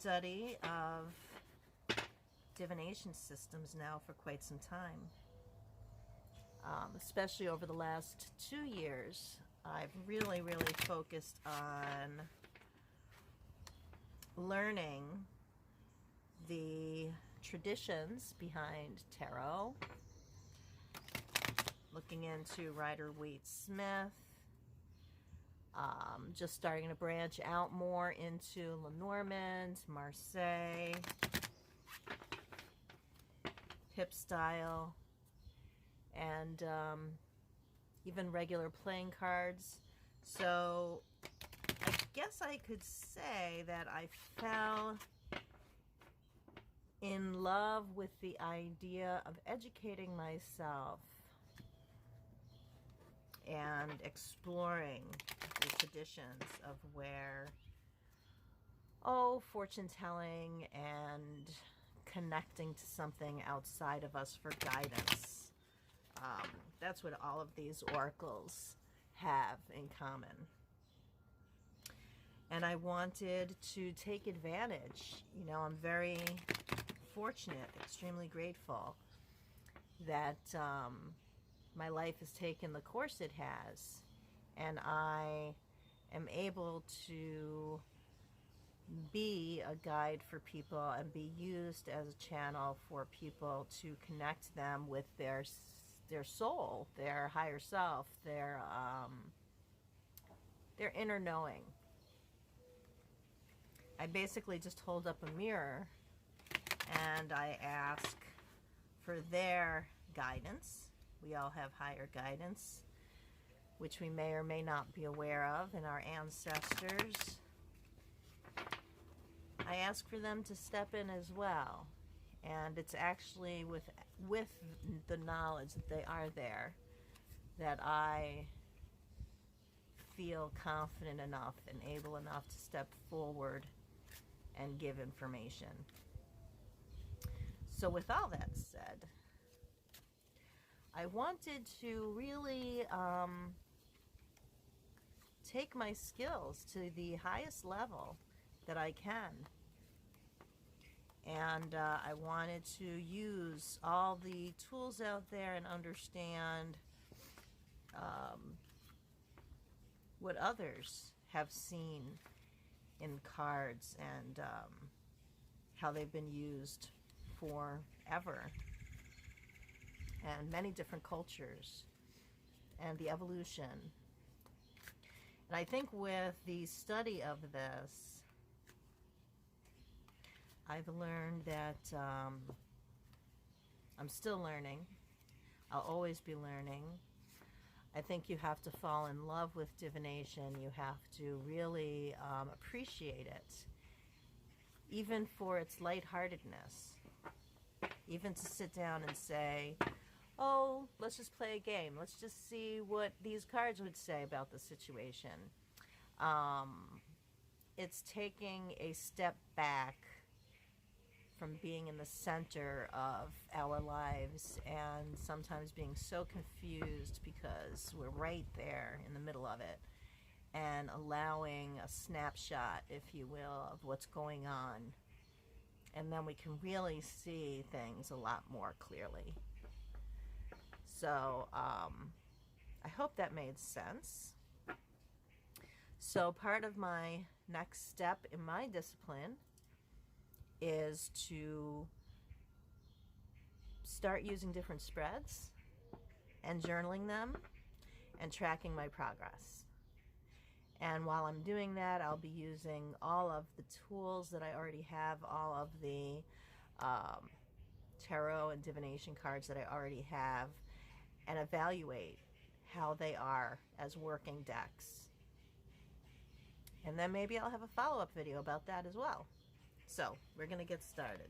study of divination systems now for quite some time. Especially over the last 2 years, I've really focused on learning the traditions behind tarot, looking into Rider-Waite-Smith, just starting to branch out more into Lenormand, Marseille, Pip style, and even regular playing cards. So I guess I could say that I fell in love with the idea of educating myself and exploring the traditions of where, fortune telling and connecting to something outside of us for guidance. That's what all of these oracles have in common. And I wanted to take advantage. You know, I'm very fortunate, extremely grateful that my life has taken the course it has, and I am able to be a guide for people and be used as a channel for people to connect them with their soul, their higher self, their inner knowing. I basically just hold up a mirror and I ask for their guidance. We all have higher guidance, which we may or may not be aware of in our ancestors. I ask for them to step in as well. And it's actually with the knowledge that they are there that I feel confident enough and able enough to step forward and give information. So with all that said, I wanted to really take my skills to the highest level that I can. And I wanted to use all the tools out there and understand what others have seen in cards and how they've been used forever, and many different cultures, and the evolution. And I think with the study of this, I've learned that I'm still learning. I'll always be learning. I think you have to fall in love with divination. You have to really appreciate it, even for its lightheartedness. Even to sit down and say, oh, let's just play a game. Let's just see what these cards would say about the situation. It's taking a step back from being in the center of our lives and sometimes being so confused because we're right there in the middle of it, and allowing a snapshot, if you will, of what's going on. And then we can really see things a lot more clearly. So I hope that made sense. So part of my next step in my discipline is to start using different spreads and journaling them and tracking my progress. And while I'm doing that, I'll be using all of the tools that I already have, all of the tarot and divination cards that I already have, and evaluate how they are as working decks. And then maybe I'll have a follow-up video about that as well. So we're going to get started.